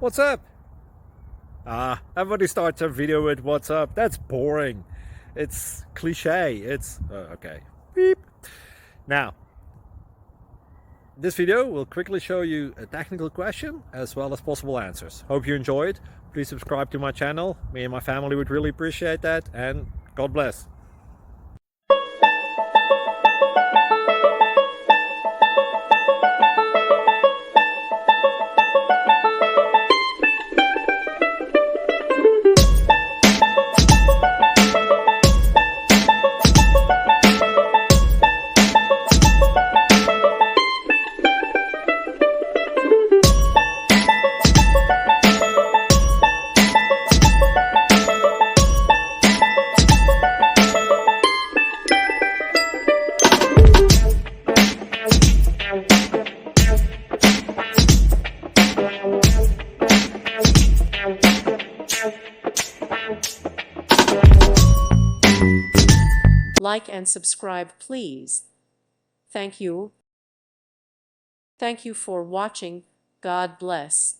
What's up? Everybody starts a video with what's up. That's boring. It's cliche. It's okay. Beep. Now, this video will quickly show you a technical question as well as possible answers. Hope you enjoyed. Please subscribe to my channel. Me and my family would really appreciate that, and God bless. Like and subscribe, please. Thank you. Thank you for watching. God bless.